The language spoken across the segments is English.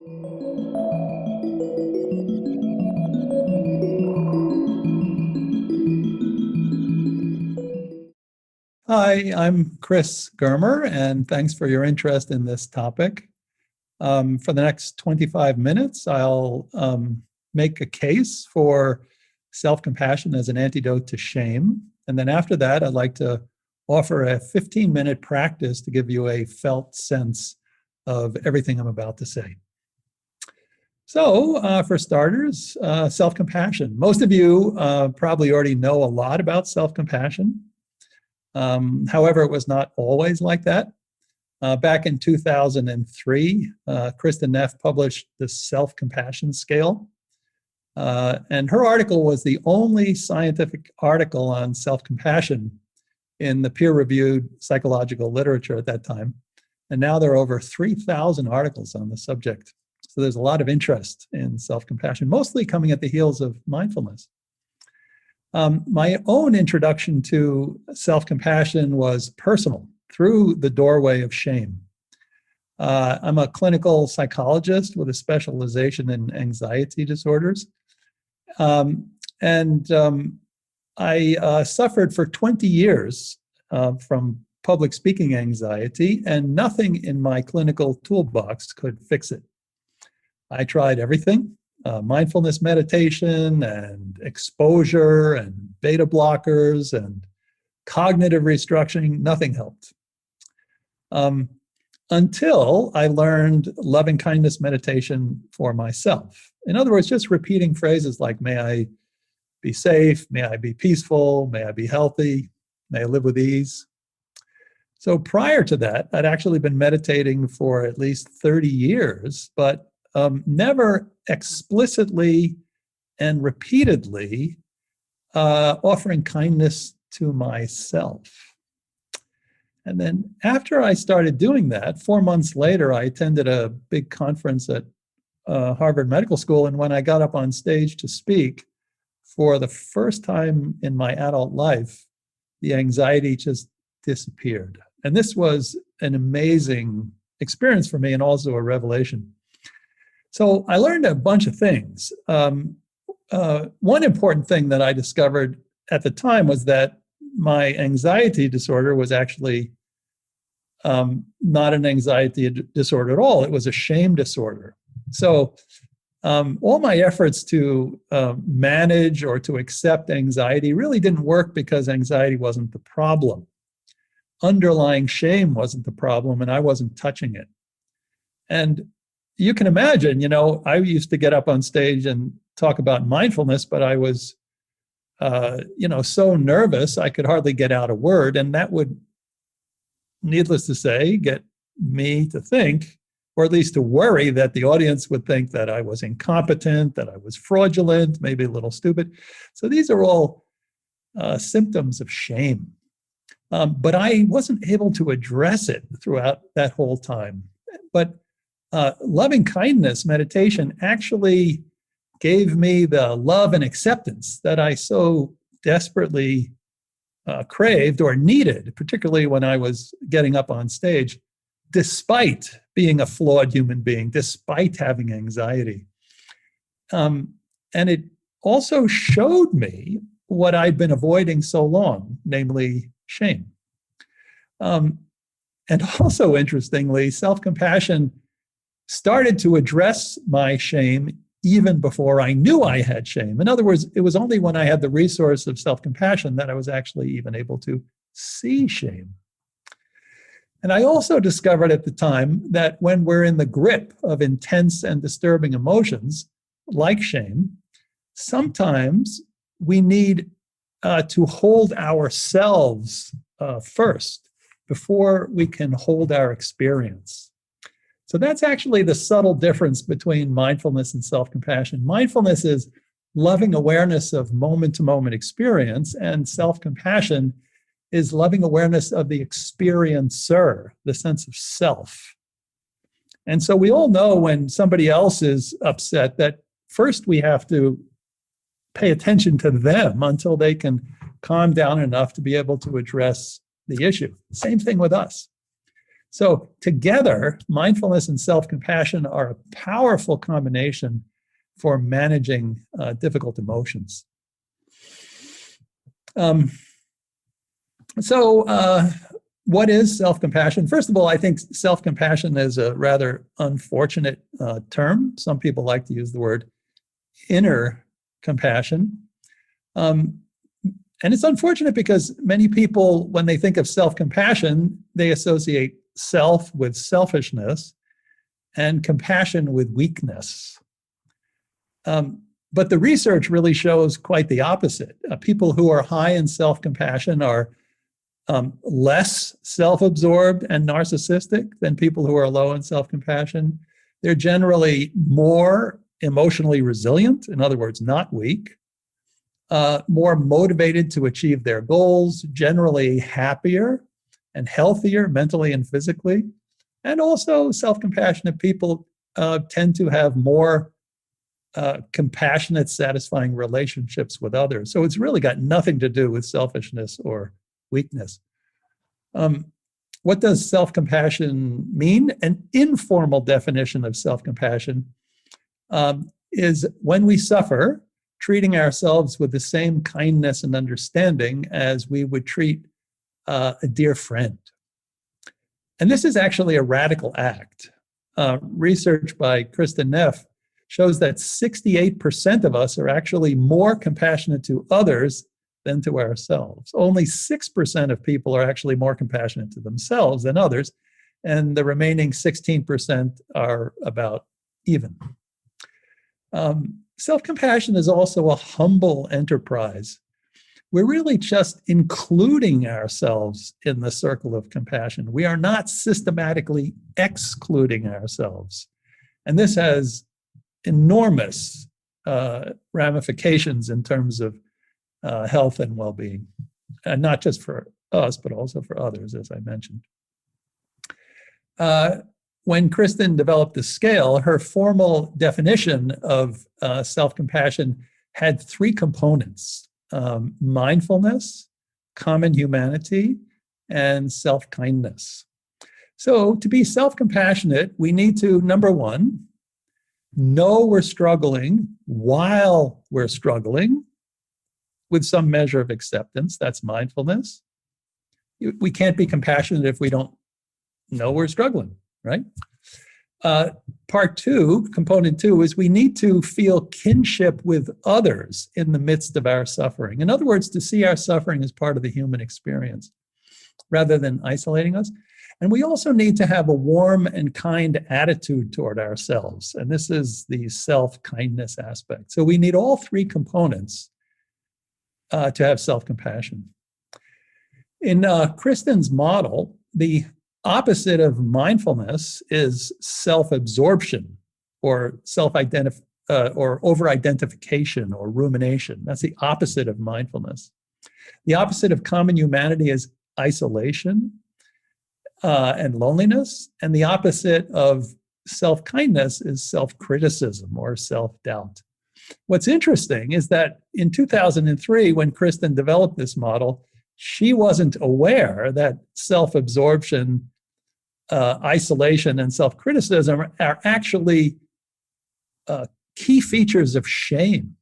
Hi, I'm Chris Germer, and thanks for your interest in this topic. For the next 25 minutes, I'll make a case for self-compassion as an antidote to shame. And then after that, I'd like to offer a 15-minute practice to give you a felt sense of everything I'm about to say. So for starters, self-compassion. Most of you probably already know a lot about self-compassion. However, it was not always like that. Back in 2003, Krista Neff published the Self-Compassion Scale. And her article was the only scientific article on self-compassion in the peer-reviewed psychological literature at that time. And now there are over 3,000 articles on the subject. So there's a lot of interest in self-compassion, mostly coming at the heels of mindfulness. My own introduction to self-compassion was personal, through the doorway of shame. I'm a clinical psychologist with a specialization in anxiety disorders. I suffered for 20 years from public speaking anxiety, and nothing in my clinical toolbox could fix it. I tried everything. Mindfulness meditation and exposure and beta blockers and cognitive restructuring, nothing helped. Until I learned loving kindness meditation for myself. In other words, just repeating phrases like, may I be safe, may I be peaceful, may I be healthy, may I live with ease. So prior to that, I'd actually been meditating for at least 30 years, but never explicitly and repeatedly offering kindness to myself. And then after I started doing that, 4 months later, I attended a big conference at Harvard Medical School. And when I got up on stage to speak, for the first time in my adult life, the anxiety just disappeared. And this was an amazing experience for me and also a revelation. So I learned a bunch of things. One important thing that I discovered at the time was that my anxiety disorder was actually not an anxiety disorder at all. It was a shame disorder. So all my efforts to manage or to accept anxiety really didn't work because anxiety wasn't the problem. Underlying shame wasn't the problem, and I wasn't touching it. And you can imagine, I used to get up on stage and talk about mindfulness, but I was, so nervous I could hardly get out a word. And that would, needless to say, get me to think, or at least to worry, that the audience would think that I was incompetent, that I was fraudulent, maybe a little stupid. So these are all symptoms of shame. But I wasn't able to address it throughout that whole time. But loving kindness meditation actually gave me the love and acceptance that I so desperately craved or needed, particularly when I was getting up on stage, despite being a flawed human being, despite having anxiety. And it also showed me what I'd been avoiding so long, namely shame. And also, interestingly, self-compassion started to address my shame even before I knew I had shame. In other words, it was only when I had the resource of self-compassion that I was actually even able to see shame. And I also discovered at the time that when we're in the grip of intense and disturbing emotions, like shame, sometimes we need to hold ourselves first before we can hold our experience. So that's actually the subtle difference between mindfulness and self-compassion. Mindfulness is loving awareness of moment-to-moment experience, and self-compassion is loving awareness of the experiencer, the sense of self. And so we all know when somebody else is upset that first we have to pay attention to them until they can calm down enough to be able to address the issue. Same thing with us. So together, mindfulness and self-compassion are a powerful combination for managing difficult emotions. What is self-compassion? First of all, I think self-compassion is a rather unfortunate term. Some people like to use the word inner compassion. And it's unfortunate because many people, when they think of self-compassion, they associate self with selfishness and compassion with weakness. But the research really shows quite the opposite. People who are high in self-compassion are less self-absorbed and narcissistic than people who are low in self-compassion. They're generally more emotionally resilient, in other words, not weak, more motivated to achieve their goals, generally happier and healthier mentally and physically. And also self-compassionate people tend to have more compassionate, satisfying relationships with others. So it's really got nothing to do with selfishness or weakness. What does self-compassion mean? An informal definition of self-compassion is when we suffer, treating ourselves with the same kindness and understanding as we would treat a dear friend. And this is actually a radical act. Research by Kristen Neff shows that 68% of us are actually more compassionate to others than to ourselves. Only 6% of people are actually more compassionate to themselves than others, and the remaining 16% are about even. Self-compassion is also a humble enterprise. We're really just including ourselves in the circle of compassion. We are not systematically excluding ourselves. And this has enormous ramifications in terms of health and well-being, and not just for us, but also for others, as I mentioned. When Kristen developed the scale, her formal definition of self-compassion had three components: mindfulness, common humanity, and self-kindness. So to be self-compassionate, we need to, number one, know we're struggling while we're struggling with some measure of acceptance. That's mindfulness. We can't be compassionate if we don't know we're struggling, right? Part two, component two, is we need to feel kinship with others in the midst of our suffering. In other words, to see our suffering as part of the human experience rather than isolating us. And we also need to have a warm and kind attitude toward ourselves. And this is the self-kindness aspect. So we need all three components to have self-compassion. In Kristen's model, the opposite of mindfulness is self-absorption or or over-identification or rumination. That's the opposite of mindfulness. The opposite of common humanity is isolation and loneliness. And the opposite of self-kindness is self-criticism or self-doubt. What's interesting is that in 2003, when Kristen developed this model, she wasn't aware that self-absorption, isolation, and self-criticism are actually key features of shame.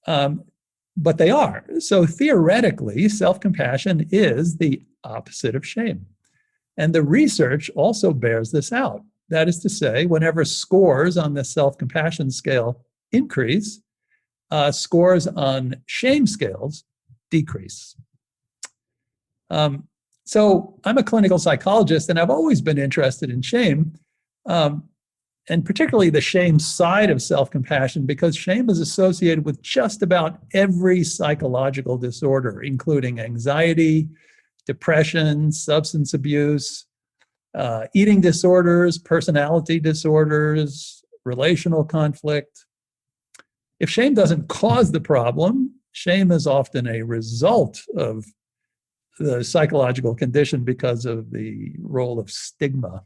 But they are. So theoretically, self-compassion is the opposite of shame. And the research also bears this out. That is to say, whenever scores on the self-compassion scale increase, scores on shame scales decrease. So I'm a clinical psychologist, and I've always been interested in shame, and particularly the shame side of self-compassion, because shame is associated with just about every psychological disorder, including anxiety, depression, substance abuse, eating disorders, personality disorders, relational conflict. If shame doesn't cause the problem, shame is often a result of the psychological condition because of the role of stigma.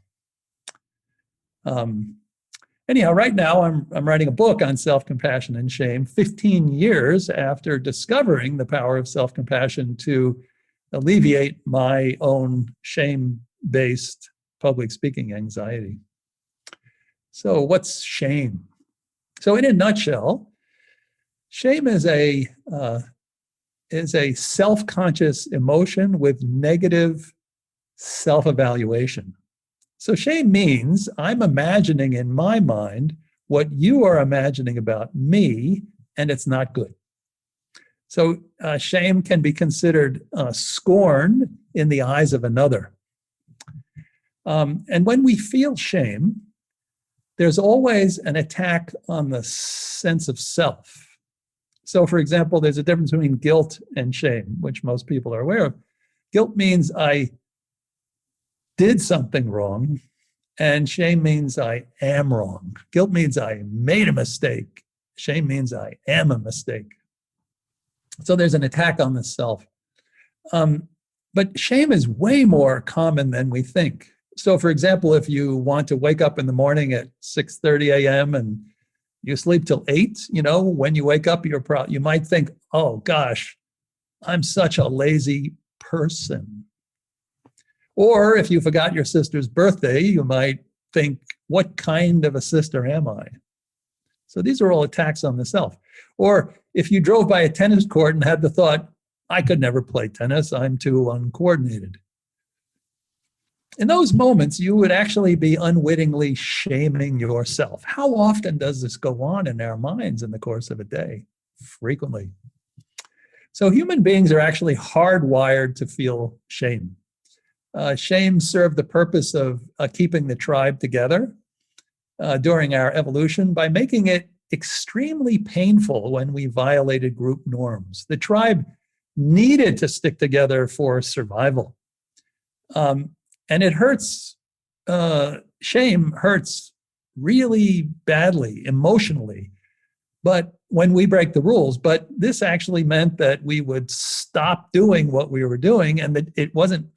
Anyhow, right now I'm writing a book on self-compassion and shame 15 years after discovering the power of self-compassion to alleviate my own shame fear-based public speaking anxiety. So what's shame? So in a nutshell, shame is a self-conscious emotion with negative self-evaluation. So shame means I'm imagining in my mind what you are imagining about me, and it's not good. So shame can be considered scorn in the eyes of another. And when we feel shame, there's always an attack on the sense of self. So, for example, there's a difference between guilt and shame, which most people are aware of. Guilt means I did something wrong, and shame means I am wrong. Guilt means I made a mistake. Shame means I am a mistake. So there's an attack on the self. But shame is way more common than we think. So, for example, if you want to wake up in the morning at 6:30 a.m. and you sleep till 8, when you wake up, you might think, oh gosh, I'm such a lazy person. Or if you forgot your sister's birthday, you might think, what kind of a sister am I? So these are all attacks on the self. Or if you drove by a tennis court and had the thought, I could never play tennis, I'm too uncoordinated. In those moments, you would actually be unwittingly shaming yourself. How often does this go on in our minds in the course of a day? Frequently. So human beings are actually hardwired to feel shame. Shame served the purpose of keeping the tribe together during our evolution by making it extremely painful when we violated group norms. The tribe needed to stick together for survival. And it hurts, shame hurts really badly, emotionally, but when we break the rules. But this actually meant that we would stop doing what we were doing, and that it wasn't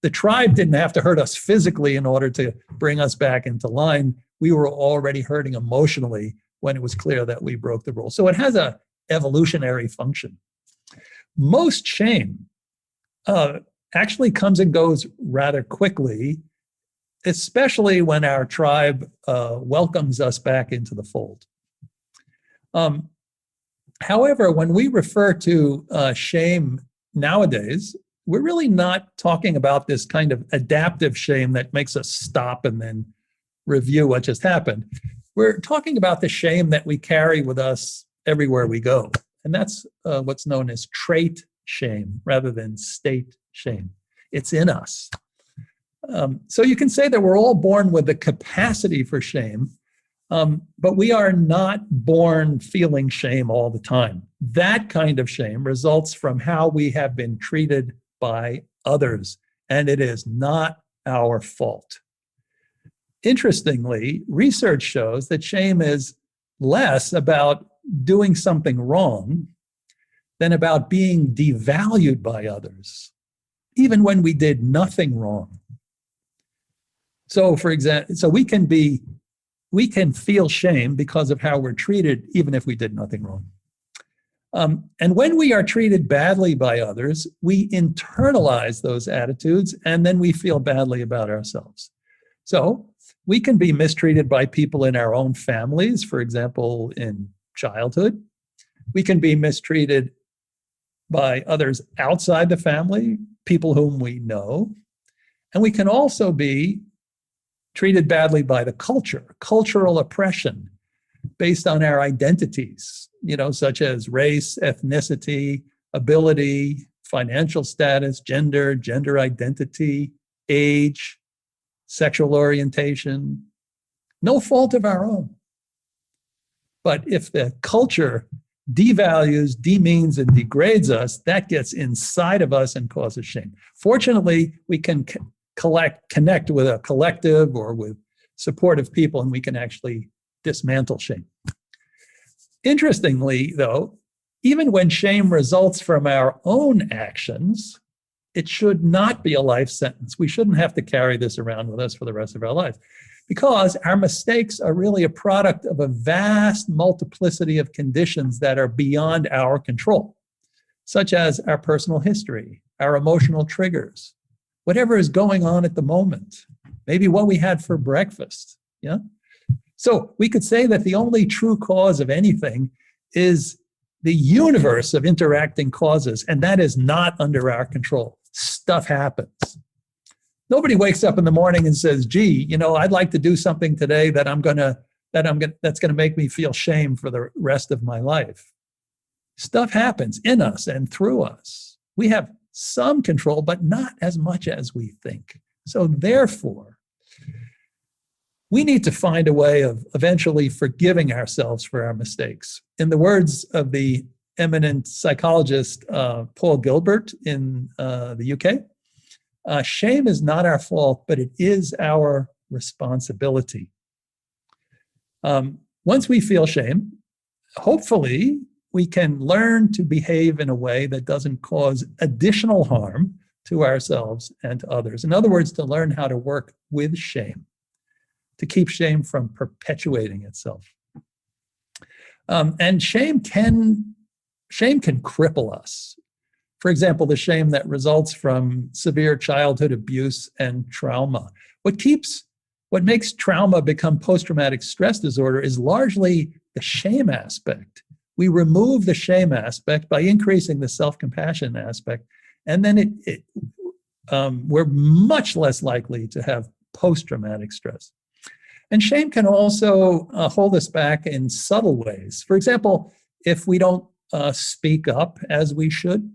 the tribe didn't have to hurt us physically in order to bring us back into line. We were already hurting emotionally when it was clear that we broke the rules. So it has a evolutionary function. Most shame actually comes and goes rather quickly, especially when our tribe welcomes us back into the fold. However, when we refer to shame nowadays, we're really not talking about this kind of adaptive shame that makes us stop and then review what just happened. We're talking about the shame that we carry with us everywhere we go. And that's what's known as trait shame rather than state shame. It's in us. So you can say that we're all born with the capacity for shame, but we are not born feeling shame all the time. That kind of shame results from how we have been treated by others, and it is not our fault. Interestingly, research shows that shame is less about doing something wrong than about being devalued by others, even when we did nothing wrong. So, for example, we can feel shame because of how we're treated, even if we did nothing wrong. And when we are treated badly by others, we internalize those attitudes, and then we feel badly about ourselves. So we can be mistreated by people in our own families, for example, in childhood. We can be mistreated by others outside the family, people whom we know. And we can also be treated badly by the culture, cultural oppression based on our identities, such as race, ethnicity, ability, financial status, gender identity, age, sexual orientation. No fault of our own. But if the culture devalues, demeans, and degrades us, that gets inside of us and causes shame. Fortunately, we can connect with a collective or with supportive people, and we can actually dismantle shame. Interestingly, though, even when shame results from our own actions, it should not be a life sentence. We shouldn't have to carry this around with us for the rest of our lives, because our mistakes are really a product of a vast multiplicity of conditions that are beyond our control, such as our personal history, our emotional triggers, whatever is going on at the moment, maybe what we had for breakfast. Yeah. So we could say that the only true cause of anything is the universe of interacting causes, and that is not under our control. Stuff happens. Nobody wakes up in the morning and says, gee, I'd like to do something today that's going to make me feel shame for the rest of my life. Stuff happens in us and through us. We have some control, but not as much as we think. So therefore, we need to find a way of eventually forgiving ourselves for our mistakes. In the words of the eminent psychologist Paul Gilbert in the UK, shame is not our fault, but it is our responsibility. Once we feel shame, hopefully we can learn to behave in a way that doesn't cause additional harm to ourselves and to others. In other words, to learn how to work with shame, to keep shame from perpetuating itself. And shame can cripple us. For example, the shame that results from severe childhood abuse and trauma. What makes trauma become post-traumatic stress disorder is largely the shame aspect. We remove the shame aspect by increasing the self-compassion aspect, and then we're much less likely to have post-traumatic stress. And shame can also hold us back in subtle ways. For example, if we don't speak up as we should,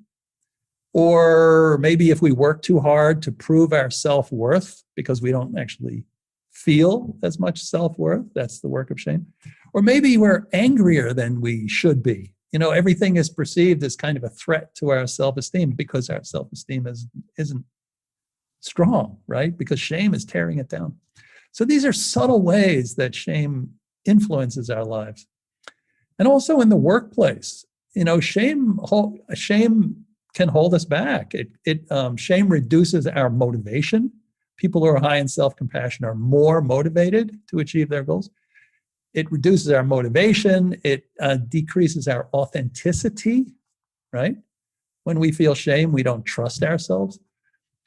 or maybe if we work too hard to prove our self-worth because we don't actually feel as much self-worth, that's the work of shame. Or maybe we're angrier than we should be. Everything is perceived as kind of a threat to our self-esteem because our self-esteem isn't strong, right? Because shame is tearing it down. So these are subtle ways that shame influences our lives. And also in the workplace, shame can hold us back. Shame reduces our motivation. People who are high in self-compassion are more motivated to achieve their goals. It reduces our motivation. It decreases our authenticity, right? When we feel shame, we don't trust ourselves.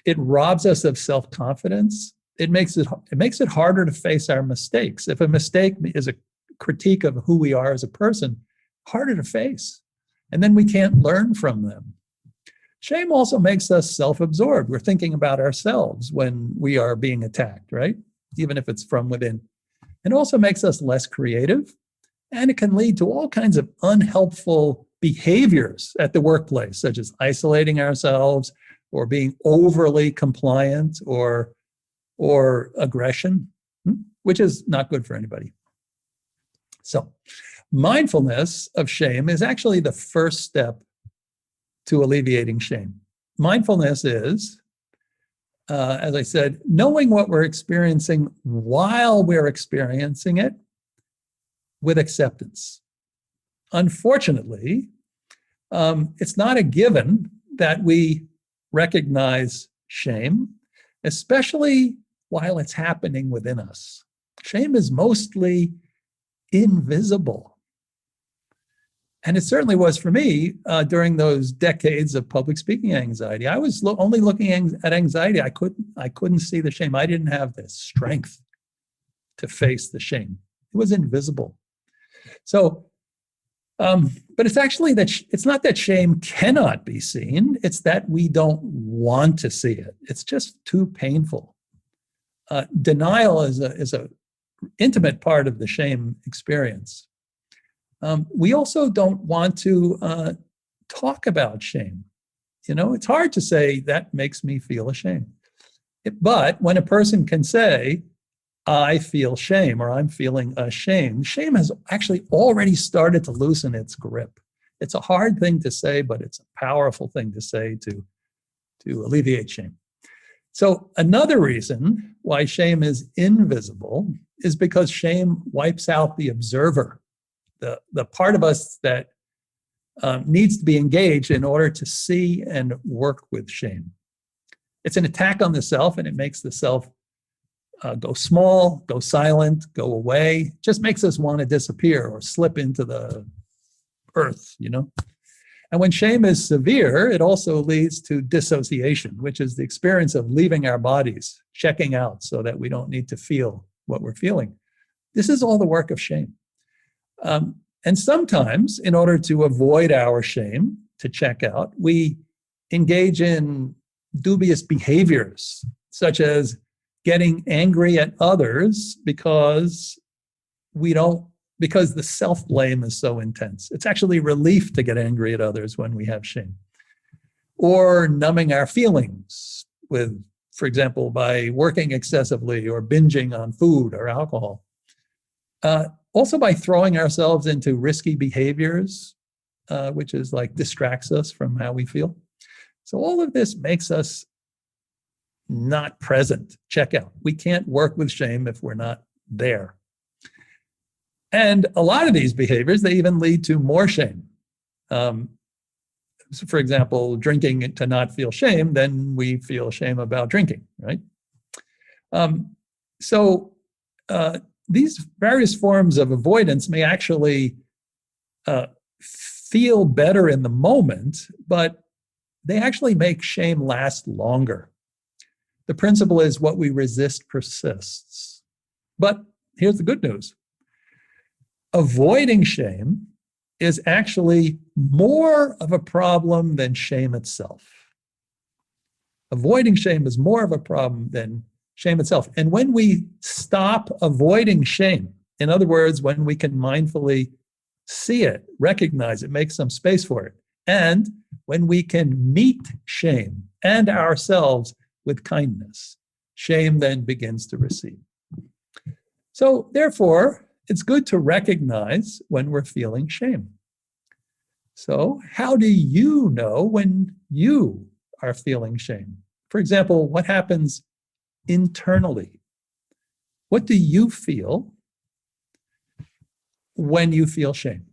It robs us of self-confidence. It makes it harder to face our mistakes. If a mistake is a critique of who we are as a person, harder to face. And then we can't learn from them. Shame also makes us self-absorbed. We're thinking about ourselves when we are being attacked, right? Even if it's from within. It also makes us less creative, and it can lead to all kinds of unhelpful behaviors at the workplace, such as isolating ourselves or being overly compliant or aggression, which is not good for anybody. So mindfulness of shame is actually the first step to alleviating shame. Mindfulness is, as I said, knowing what we're experiencing while we're experiencing it with acceptance. Unfortunately, it's not a given that we recognize shame, especially while it's happening within us. Shame is mostly invisible. And it certainly was for me during those decades of public speaking anxiety. I was only looking at anxiety. I couldn't see the shame. I didn't have the strength to face the shame. It was invisible. So, but it's actually that it's not that shame cannot be seen. It's that we don't want to see it. It's just too painful. Denial is a intimate part of the shame experience. We also don't want to talk about shame. It's hard to say that makes me feel ashamed. But when a person can say, I feel shame or I'm feeling ashamed, shame has actually already started to loosen its grip. It's a hard thing to say, but it's a powerful thing to say to alleviate shame. So another reason why shame is invisible is because shame wipes out the observer. The part of us that needs to be engaged in order to see and work with shame. It's an attack on the self, and it makes the self go small, go silent, go away. Just makes us want to disappear or slip into the earth, And when shame is severe, it also leads to dissociation, which is the experience of leaving our bodies, checking out so that we don't need to feel what we're feeling. This is all the work of shame. And sometimes, in order to avoid our shame, to check out, we engage in dubious behaviors, such as getting angry at others because the self-blame is so intense. It's actually relief to get angry at others when we have shame. Or numbing our feelings with, for example, by working excessively or binging on food or alcohol. Also by throwing ourselves into risky behaviors, which is like distracts us from how we feel. So all of this makes us not present. Check out. We can't work with shame if we're not there. And a lot of these behaviors, they even lead to more shame. So for example, drinking to not feel shame, then we feel shame about drinking, right? These various forms of avoidance may actually feel better in the moment, but they actually make shame last longer. The principle is what we resist persists. But here's the good news. Avoiding shame is actually more of a problem than shame itself. Avoiding shame is more of a problem than shame itself. And when we stop avoiding shame, in other words, when we can mindfully see it, recognize it, make some space for it, and when we can meet shame and ourselves with kindness, shame then begins to recede. So therefore, it's good to recognize when we're feeling shame. So how do you know when you are feeling shame? For example, what happens internally? What do you feel when you feel shame?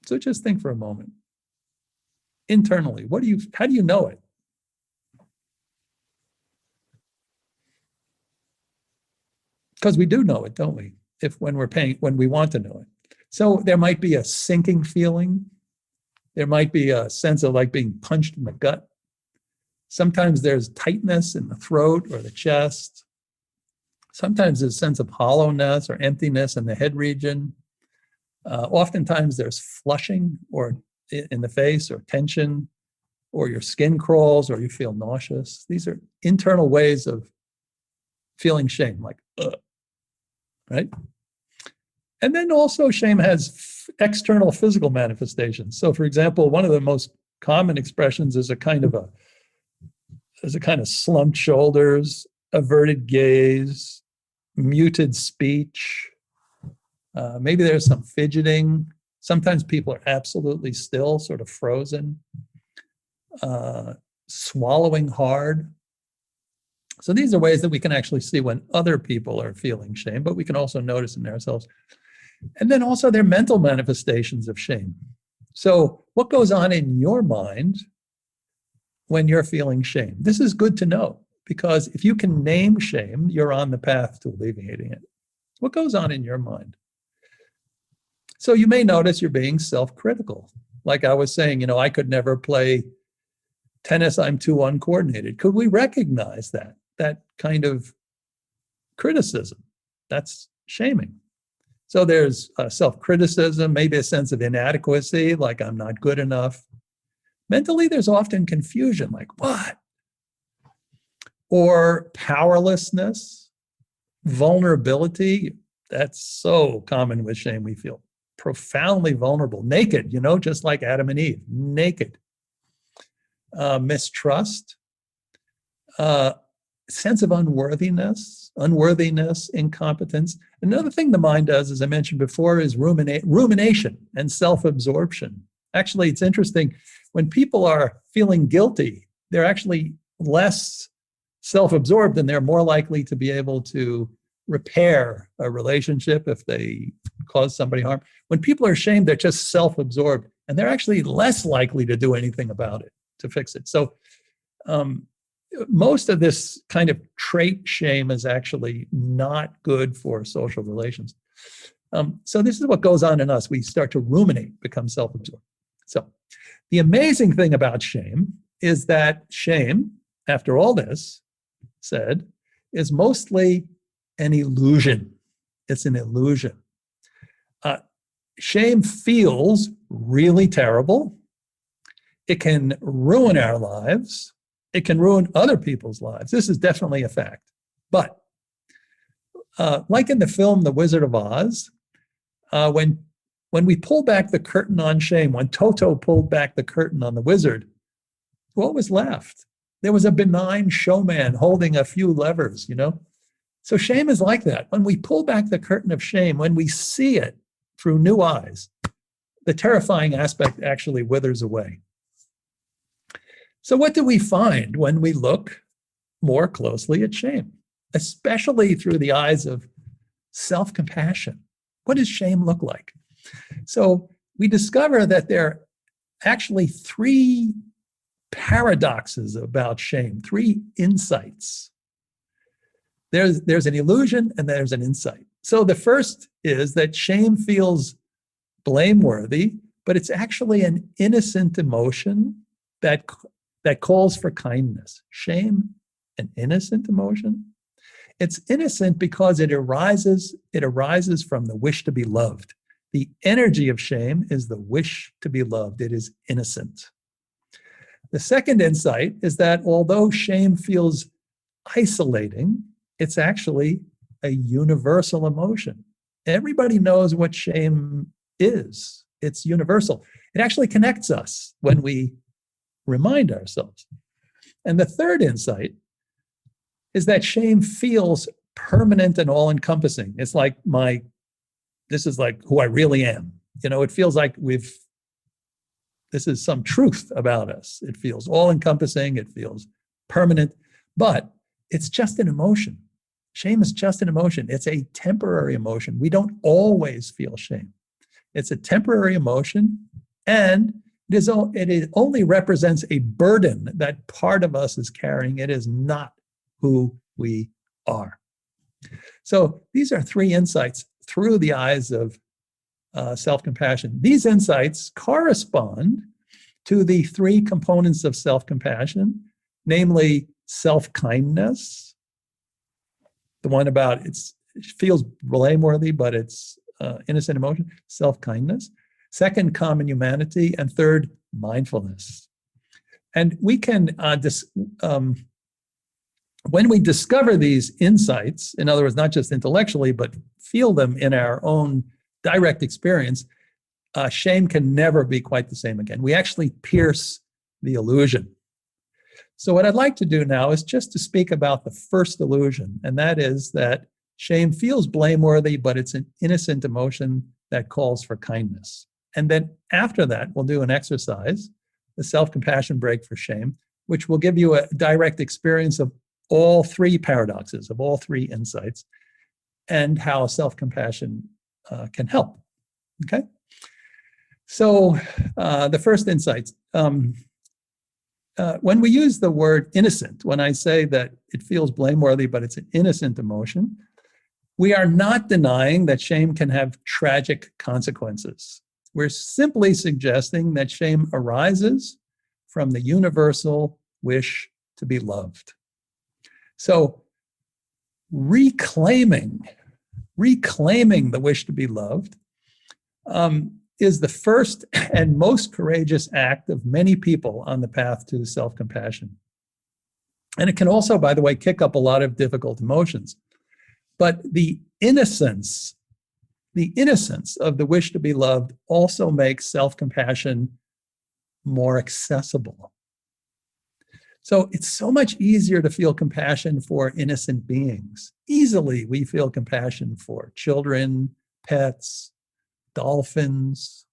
So just think for a moment. Internally, how do you know it? Because we do know it, don't we? When we want to know it. So there might be a sinking feeling. There might be a sense of like being punched in the gut. Sometimes there's tightness in the throat or the chest. Sometimes there's a sense of hollowness or emptiness in the head region. Oftentimes there's flushing or in the face or tension, or your skin crawls or you feel nauseous. These are internal ways of feeling shame, like, ugh. Right? And then also shame has external physical manifestations. So for example, one of the most common expressions is a kind of slumped shoulders, averted gaze, muted speech. Maybe there's some fidgeting. Sometimes people are absolutely still, sort of frozen, swallowing hard. So these are ways that we can actually see when other people are feeling shame, but we can also notice in ourselves. And then also there are mental manifestations of shame. So what goes on in your mind when you're feeling shame? This is good to know, because if you can name shame, you're on the path to alleviating it. What goes on in your mind? So you may notice you're being self-critical. Like I was saying, I could never play tennis, I'm too uncoordinated. Could we recognize that kind of criticism? That's shaming. So there's self-criticism, maybe a sense of inadequacy, like I'm not good enough. Mentally, there's often confusion, like what? Or powerlessness, vulnerability. That's so common with shame. We feel profoundly vulnerable, naked, just like Adam and Eve, naked. Mistrust, sense of unworthiness, incompetence. Another thing the mind does, as I mentioned before, is rumination and self-absorption. Actually, it's interesting. When people are feeling guilty, they're actually less self-absorbed and they're more likely to be able to repair a relationship if they cause somebody harm. When people are ashamed, they're just self-absorbed and they're actually less likely to do anything about it, to fix it. So most of this kind of trait shame is actually not good for social relations. So this is what goes on in us. We start to ruminate, become self-absorbed. So the amazing thing about shame is that shame, after all this said, is mostly an illusion. It's an illusion. Shame feels really terrible. It can ruin our lives. It can ruin other people's lives. This is definitely a fact. But like in the film The Wizard of Oz, when we pull back the curtain on shame, when Toto pulled back the curtain on the wizard, what was left? There was a benign showman holding a few levers, you know? So shame is like that. When we pull back the curtain of shame, when we see it through new eyes, the terrifying aspect actually withers away. So what do we find when we look more closely at shame, especially through the eyes of self-compassion? What does shame look like? So we discover that there are actually three paradoxes about shame, three insights. There's an illusion and there's an insight. So the first is that shame feels blameworthy, but it's actually an innocent emotion that calls for kindness. Shame, an innocent emotion. It's innocent because it arises from the wish to be loved. The energy of shame is the wish to be loved. It is innocent. The second insight is that although shame feels isolating, it's actually a universal emotion. Everybody knows what shame is. It's universal. It actually connects us when we remind ourselves. And the third insight is that shame feels permanent and all-encompassing. It's like this is like who I really am. You know, it feels like this is some truth about us. It feels all-encompassing, it feels permanent, but it's just an emotion. Shame is just an emotion. It's a temporary emotion. We don't always feel shame. It's a temporary emotion, and it only represents a burden that part of us is carrying. It is not who we are. So these are three insights through the eyes of self-compassion. These insights correspond to the three components of self-compassion, namely self-kindness, the one about it feels blameworthy, but it's innocent emotion, self-kindness. Second, common humanity. And third, mindfulness. And we can, when we discover these insights, in other words, not just intellectually, but feel them in our own direct experience, shame can never be quite the same again. We actually pierce the illusion. So what I'd like to do now is just to speak about the first illusion, and that is that shame feels blameworthy, but it's an innocent emotion that calls for kindness. And then after that, we'll do an exercise, the self-compassion break for shame, which will give you a direct experience of all three paradoxes, of all three insights, and how self-compassion can help. Okay? So the first insights. When we use the word innocent, when I say that it feels blameworthy, but it's an innocent emotion, we are not denying that shame can have tragic consequences. We're simply suggesting that shame arises from the universal wish to be loved. So reclaiming the wish to be loved is the first and most courageous act of many people on the path to self-compassion. And it can also, by the way, kick up a lot of difficult emotions. But the innocence of the wish to be loved also makes self-compassion more accessible. So it's so much easier to feel compassion for innocent beings. Easily we feel compassion for children, pets, dolphins,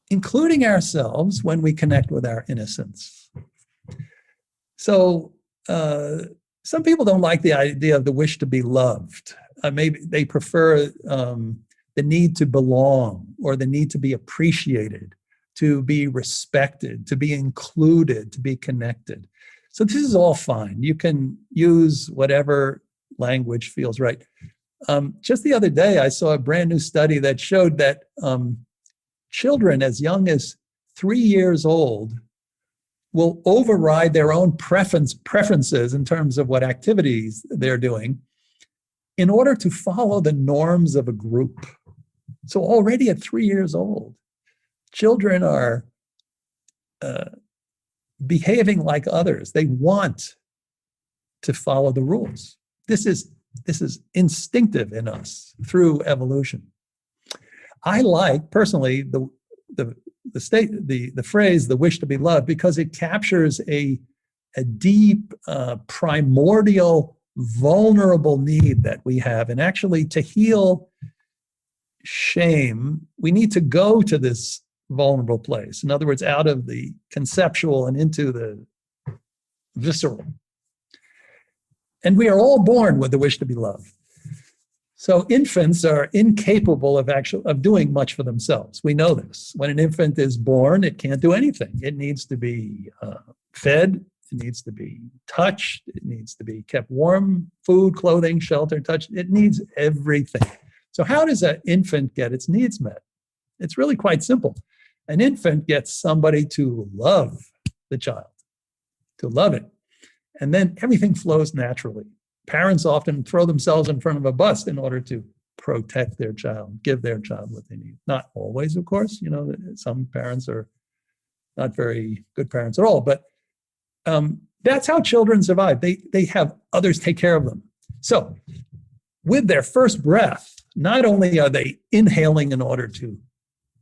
including ourselves when we connect with our innocence. So some people don't like the idea of the wish to be loved. Maybe they prefer the need to belong or the need to be appreciated, to be respected, to be included, to be connected. So this is all fine. You can use whatever language feels right. Just the other day, I saw a brand new study that showed that children as young as 3 years old will override their own preferences in terms of what activities they're doing in order to follow the norms of a group. So already at 3 years old, children are behaving like others. They want to follow the rules. This is instinctive in us through evolution. I like personally the phrase "the wish to be loved" because it captures a deep, primordial, vulnerable need that we have. And actually, to heal shame, we need to go to this vulnerable place. In other words, out of the conceptual and into the visceral. And we are all born with the wish to be loved. So infants are incapable of doing much for themselves. We know this. When an infant is born, it can't do anything. It needs to be fed. It needs to be touched. It needs to be kept warm, food, clothing, shelter, touch. It needs everything. So how does an infant get its needs met? It's really quite simple. An infant gets somebody to love the child, to love it. And then everything flows naturally. Parents often throw themselves in front of a bus in order to protect their child, give their child what they need. Not always, of course. You know, some parents are not very good parents at all. But that's how children survive. They have others take care of them. So with their first breath, not only are they inhaling in order to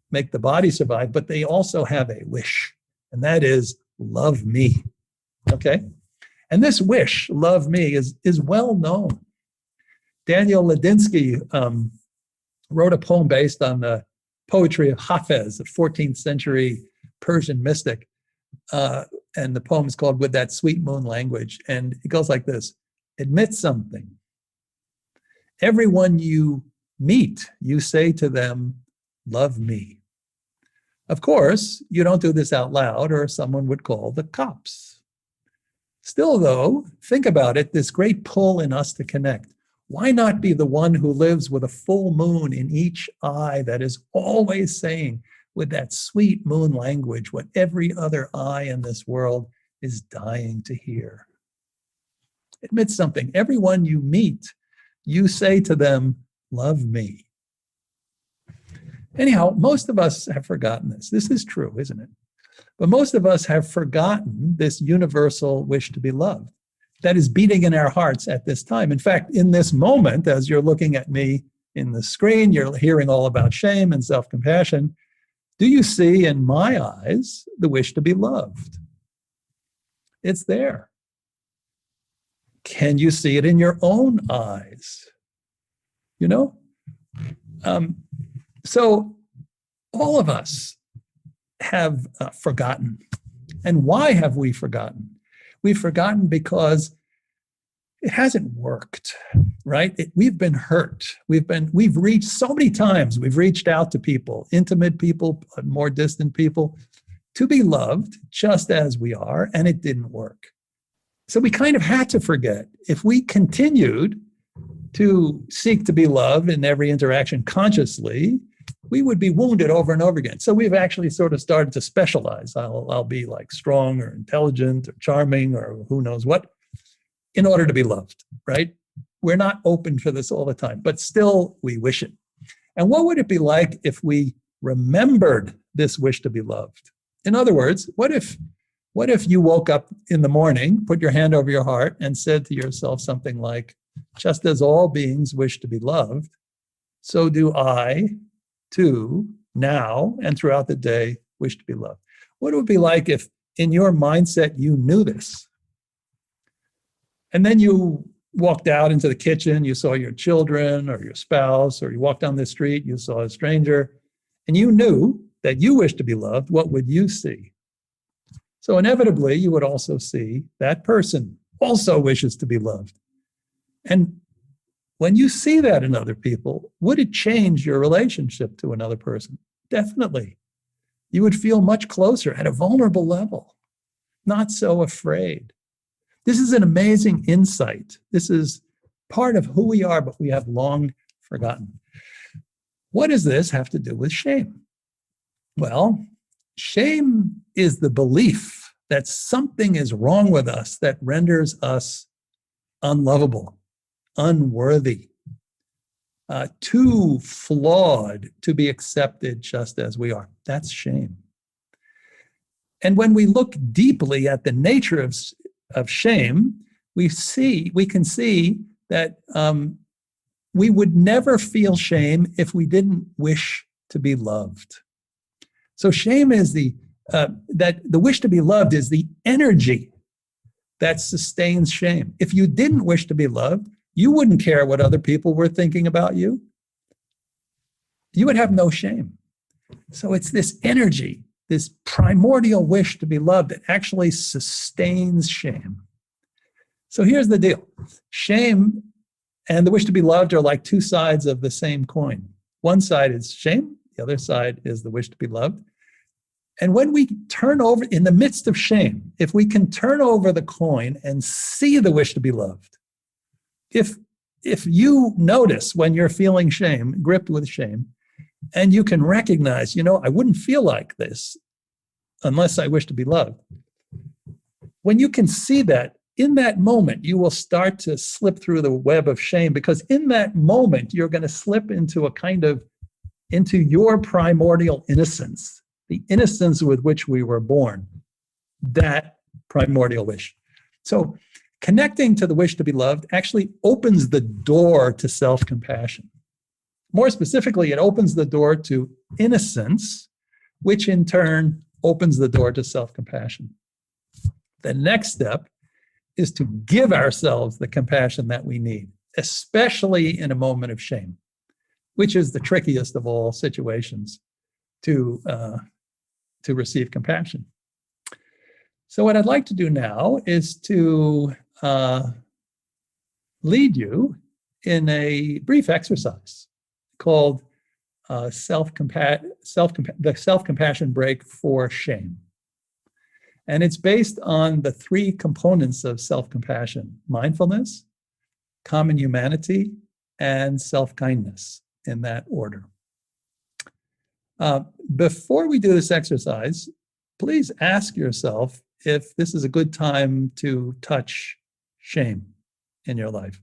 make the body survive, but they also have a wish, and that is, love me. Okay? And this wish, love me, is well known. Daniel Ladinsky wrote a poem based on the poetry of Hafez, the 14th century Persian mystic. And the poem is called With That Sweet Moon Language. And it goes like this: admit something. Everyone you meet, you say to them, love me. Of course, you don't do this out loud, or someone would call the cops. Still, though, think about it, this great pull in us to connect. Why not be the one who lives with a full moon in each eye that is always saying, with that sweet moon language, what every other eye in this world is dying to hear? Admit something. Everyone you meet, you say to them, love me. Anyhow, most of us have forgotten this. This is true, isn't it? But most of us have forgotten this universal wish to be loved that is beating in our hearts at this time. In fact, in this moment, as you're looking at me in the screen, you're hearing all about shame and self-compassion. Do you see in my eyes the wish to be loved? It's there. Can you see it in your own eyes? You know? So all of us have forgotten. And why have we forgotten? We've forgotten because it hasn't worked, right? We've been hurt. We've reached so many times. We've reached out to people, intimate people, more distant people, to be loved just as we are, and it didn't work. So we kind of had to forget. If we continued to seek to be loved in every interaction consciously, we would be wounded over and over again. So we've actually sort of started to specialize. I'll be like strong or intelligent or charming or who knows what in order to be loved, right? We're not open for this all the time, but still we wish it. And what would it be like if we remembered this wish to be loved? In other words, what if you woke up in the morning, put your hand over your heart and said to yourself something like, just as all beings wish to be loved, so do I, too, now and throughout the day, wish to be loved. What it would be like if in your mindset you knew this. And then you walked out into the kitchen, you saw your children or your spouse, or you walked down the street, you saw a stranger, and you knew that you wish to be loved. What would you see? So inevitably, you would also see that person also wishes to be loved. And when you see that in other people, would it change your relationship to another person? Definitely. You would feel much closer at a vulnerable level, not so afraid. This is an amazing insight. This is part of who we are, but we have long forgotten. What does this have to do with shame? Well, shame is the belief that something is wrong with us that renders us unlovable, unworthy, too flawed to be accepted just as we are. That's shame. And when we look deeply at the nature of shame, we can see that we would never feel shame if we didn't wish to be loved. So shame is that the wish to be loved is the energy that sustains shame. If you didn't wish to be loved, you wouldn't care what other people were thinking about you. You would have no shame. So it's this energy, this primordial wish to be loved that actually sustains shame. So here's the deal. Shame and the wish to be loved are like two sides of the same coin. One side is shame, the other side is the wish to be loved. And when we turn over, in the midst of shame, if we can turn over the coin and see the wish to be loved, if you notice when you're feeling shame, gripped with shame, and you can recognize, I wouldn't feel like this unless I wish to be loved. When you can see that, in that moment, you will start to slip through the web of shame, because in that moment, you're going to slip into into your primordial innocence, the innocence with which we were born, that primordial wish. So connecting to the wish to be loved actually opens the door to self-compassion. More specifically, it opens the door to innocence, which in turn opens the door to self-compassion. The next step is to give ourselves the compassion that we need, especially in a moment of shame, which is the trickiest of all situations to receive compassion. So what I'd like to do now is to lead you in a brief exercise called the self-compassion break for shame. And it's based on the three components of self-compassion: mindfulness, common humanity, and self-kindness, in that order. Before we do this exercise, please ask yourself if this is a good time to touch shame in your life.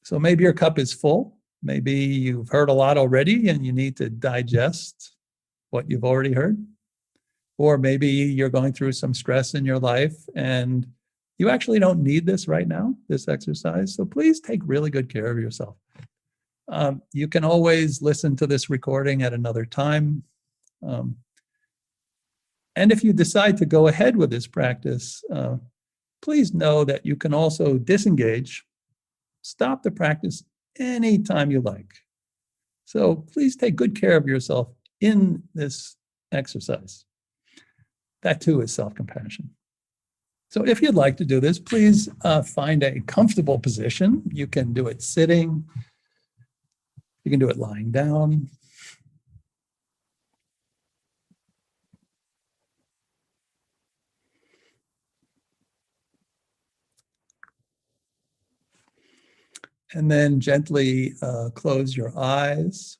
So maybe your cup is full. Maybe you've heard a lot already and you need to digest what you've already heard. Or maybe you're going through some stress in your life and you actually don't need this right now, this exercise. So please take really good care of yourself. You can always listen to this recording at another time. And if you decide to go ahead with this practice, please know that you can also disengage, stop the practice anytime you like. So please take good care of yourself in this exercise. That too is self-compassion. So if you'd like to do this, please find a comfortable position. You can do it sitting. You can do it lying down. And then gently close your eyes.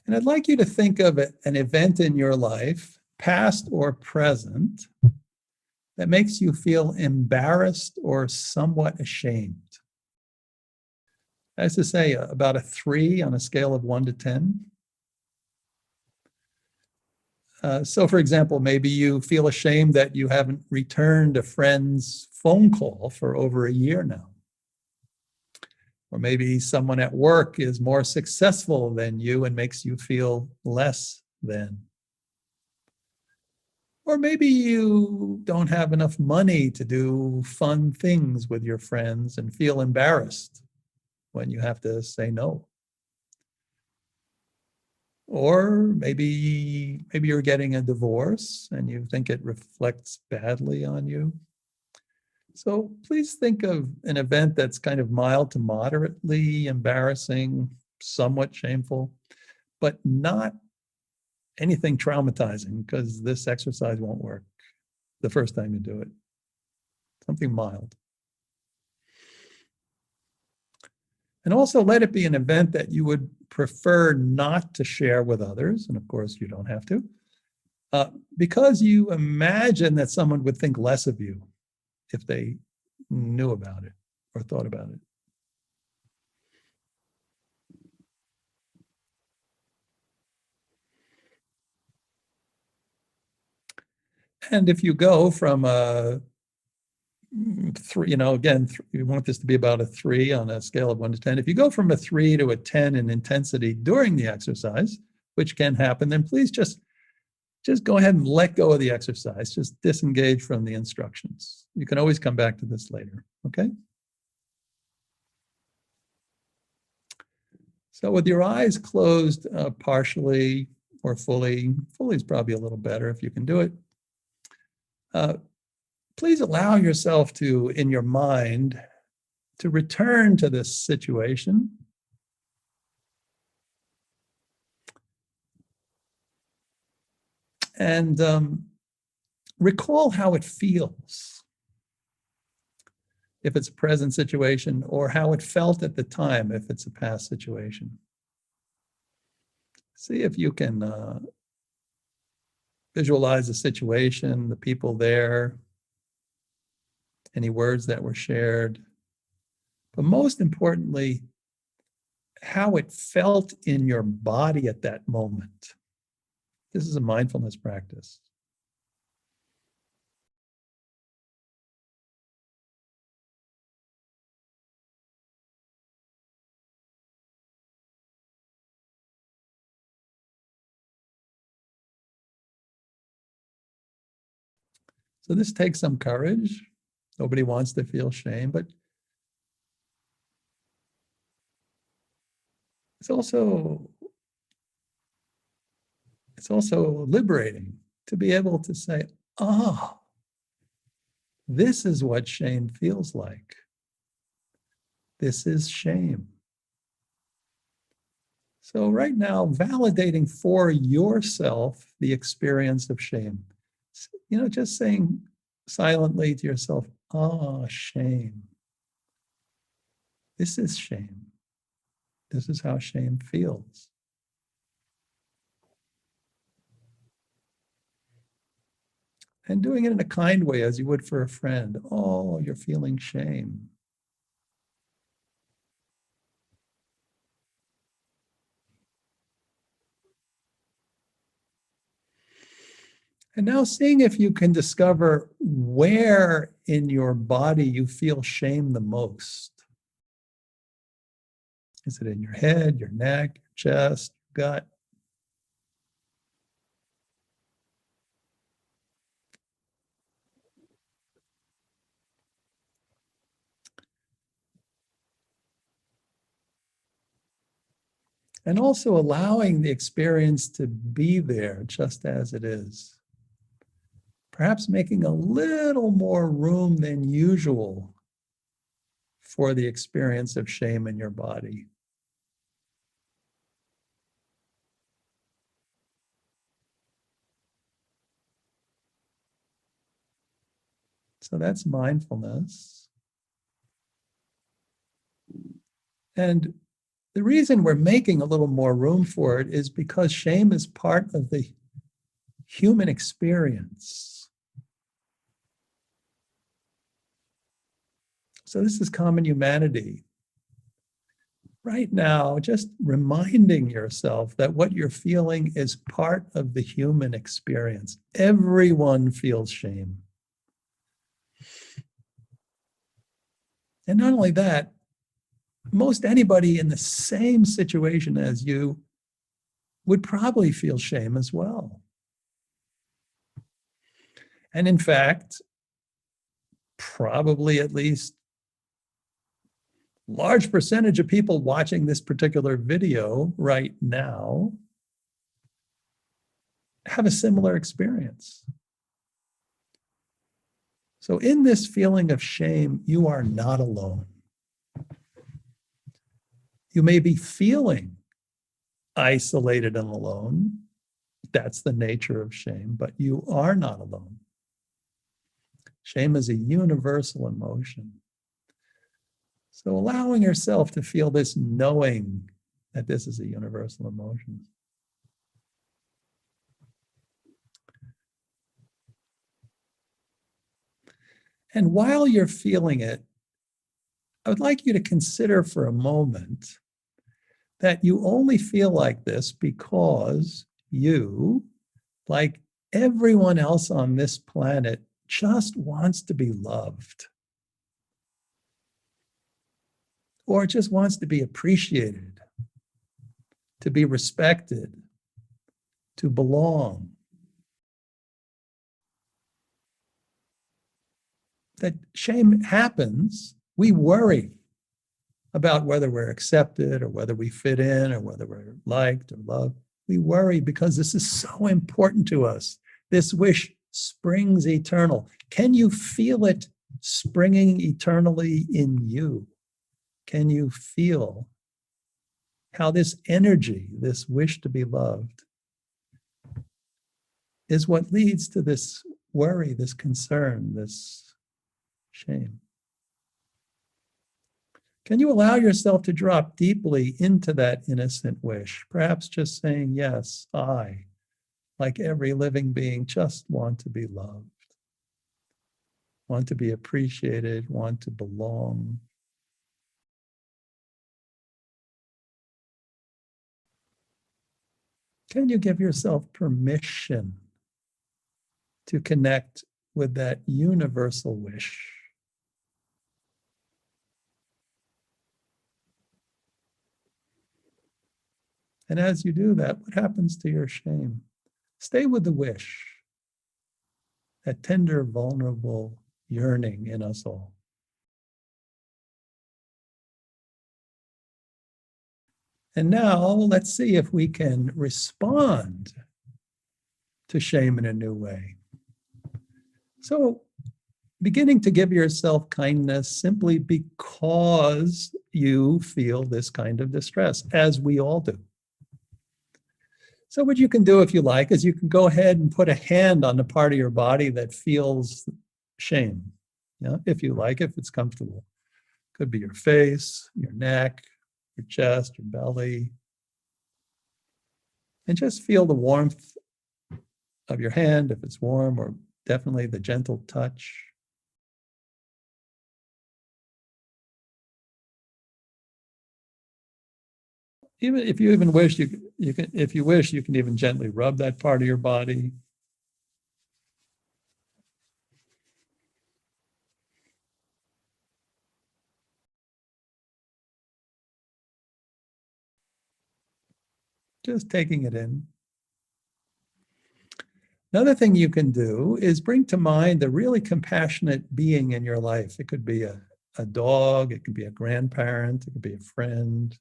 And I'd like you to think of an event in your life, past or present, that makes you feel embarrassed or somewhat ashamed. That's to say, about a 3 on a scale of 1 to 10. So for example, maybe you feel ashamed that you haven't returned a friend's phone call for over a year now. Or maybe someone at work is more successful than you and makes you feel less than. Or maybe you don't have enough money to do fun things with your friends and feel embarrassed when you have to say no. Or maybe you're getting a divorce and you think it reflects badly on you. So please think of an event that's kind of mild to moderately embarrassing, somewhat shameful, but not anything traumatizing, because this exercise won't work. the first time you do it. Something mild. And also let it be an event that you would prefer not to share with others. And of course, you don't have to, because you imagine that someone would think less of you if they knew about it or thought about it. And if you go from a 3, again, you want this to be about a 3 on a scale of 1 to 10. If you go from a 3 to a 10 in intensity during the exercise, which can happen, then please just go ahead and let go of the exercise. Just disengage from the instructions. You can always come back to this later, okay? So with your eyes closed partially or fully is probably a little better if you can do it. Please allow yourself to, in your mind, to return to this situation. And recall how it feels, if it's a present situation, or how it felt at the time, if it's a past situation. See if you can visualize the situation, the people there, any words that were shared, but most importantly, how it felt in your body at that moment. This is a mindfulness practice. So this takes some courage. Nobody wants to feel shame, but it's also liberating to be able to say, oh, this is what shame feels like. This is shame. So right now, validating for yourself the experience of shame. Just saying silently to yourself, oh, shame. This is shame. This is how shame feels. And doing it in a kind way, as you would for a friend. Oh, you're feeling shame. And now seeing if you can discover where in your body you feel shame the most. Is it in your head, your neck, your chest, gut? And also allowing the experience to be there just as it is. Perhaps making a little more room than usual for the experience of shame in your body. So that's mindfulness. And the reason we're making a little more room for it is because shame is part of the human experience. So this is common humanity. Right now, just reminding yourself that what you're feeling is part of the human experience. Everyone feels shame. And not only that, most anybody in the same situation as you would probably feel shame as well. And in fact, probably at least a large percentage of people watching this particular video right now have a similar experience. So in this feeling of shame, you are not alone. You may be feeling isolated and alone. That's the nature of shame, but you are not alone. Shame is a universal emotion. So allowing yourself to feel this, knowing that this is a universal emotion. And while you're feeling it, I would like you to consider for a moment that you only feel like this because you, like everyone else on this planet, just wants to be loved, or just wants to be appreciated, to be respected, to belong. That shame happens. We worry about whether we're accepted or whether we fit in or whether we're liked or loved. We worry because this is so important to us. This wish springs eternal. Can you feel it springing eternally in you? Can you feel how this energy, this wish to be loved, is what leads to this worry, this concern, this shame? Can you allow yourself to drop deeply into that innocent wish? Perhaps just saying, yes, I, like every living being, just want to be loved, want to be appreciated, want to belong. Can you give yourself permission to connect with that universal wish? And as you do that, what happens to your shame? Stay with the wish, that tender, vulnerable yearning in us all. And now let's see if we can respond to shame in a new way. So, beginning to give yourself kindness simply because you feel this kind of distress, as we all do. So what you can do if you like is you can go ahead and put a hand on the part of your body that feels shame, if you like, if it's comfortable. Could be your face, your neck, your chest, your belly. And just feel the warmth of your hand if it's warm, or definitely the gentle touch. Even if you even wish, you can, if you wish, you can even gently rub that part of your body. Just taking it in. Another thing you can do is bring to mind a really compassionate being in your life. It could be a dog, it could be a grandparent, it could be a friend.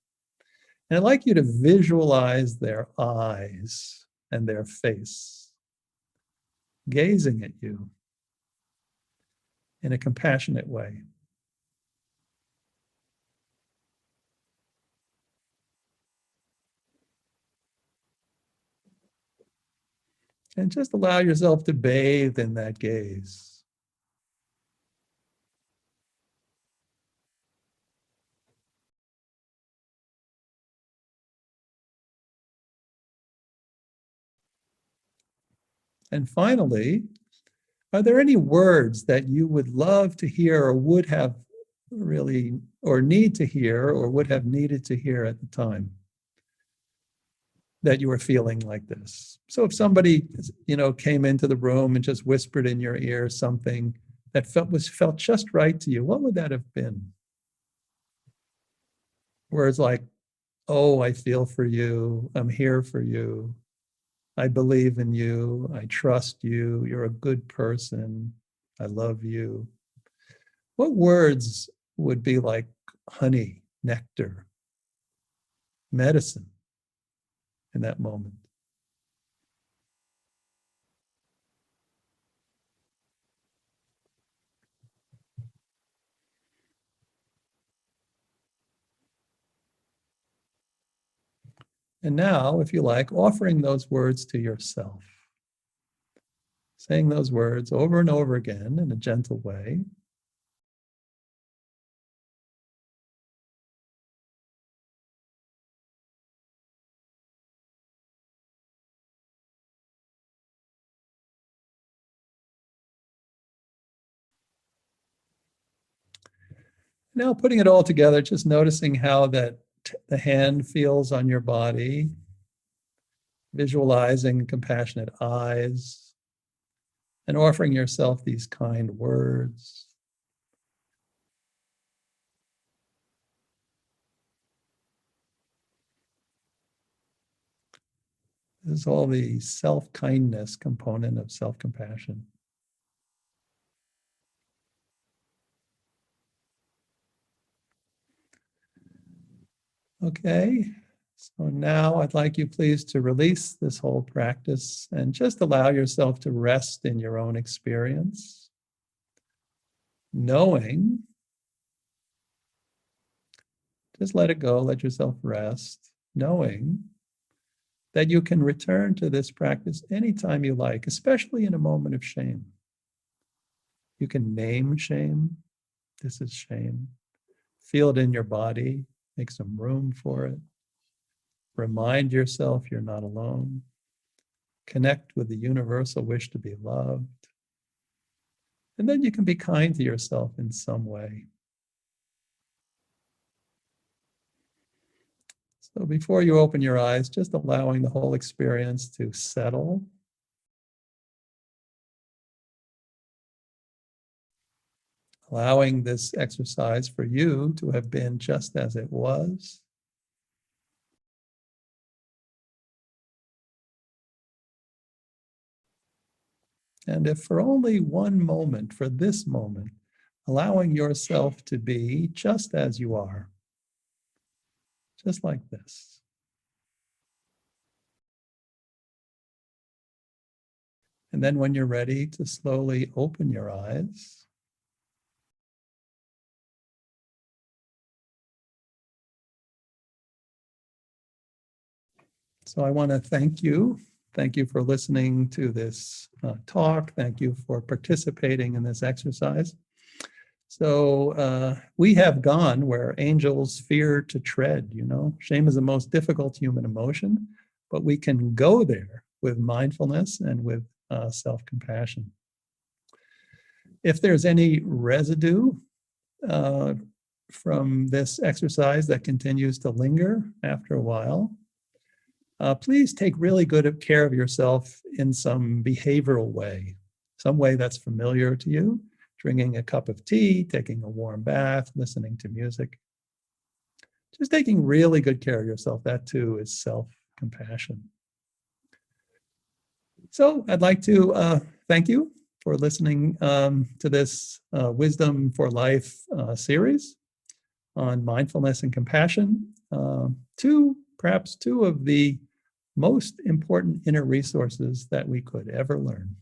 And I'd like you to visualize their eyes and their face gazing at you in a compassionate way. And just allow yourself to bathe in that gaze. And finally, are there any words that you would love to hear or would have really, or need to hear, or would have needed to hear at the time that you were feeling like this? So if somebody, came into the room and just whispered in your ear something that felt just right to you, what would that have been? Words like, oh, I feel for you, I'm here for you, I believe in you, I trust you, you're a good person, I love you. What words would be like honey, nectar, medicine in that moment? And now, if you like, offering those words to yourself. saying those words over and over again in a gentle way. Now putting it all together, just noticing how the hand feels on your body, visualizing compassionate eyes, and offering yourself these kind words. This is all the self-kindness component of self-compassion. Okay, so now I'd like you please to release this whole practice and just allow yourself to rest in your own experience, knowing, just let it go, let yourself rest, knowing that you can return to this practice anytime you like, especially in a moment of shame. You can name shame. This is shame. Feel it in your body. Make some room for it. Remind yourself you're not alone. Connect with the universal wish to be loved. And then you can be kind to yourself in some way. So before you open your eyes, just allowing the whole experience to settle. Allowing this exercise for you to have been just as it was. And if for only one moment, for this moment, allowing yourself to be just as you are, just like this. And then when you're ready to slowly open your eyes, so I want to thank you. Thank you for listening to this talk. Thank you for participating in this exercise. So we have gone where angels fear to tread, you know. Shame is the most difficult human emotion, but we can go there with mindfulness and with self-compassion. If there's any residue from this exercise that continues to linger after a while, please take really good care of yourself in some behavioral way, some way that's familiar to you. Drinking a cup of tea, taking a warm bath, listening to music. Just taking really good care of yourself, that too is self-compassion. So I'd like to thank you for listening to this Wisdom for Life series on mindfulness and compassion. Perhaps two of the most important inner resources that we could ever learn.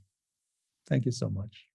Thank you so much.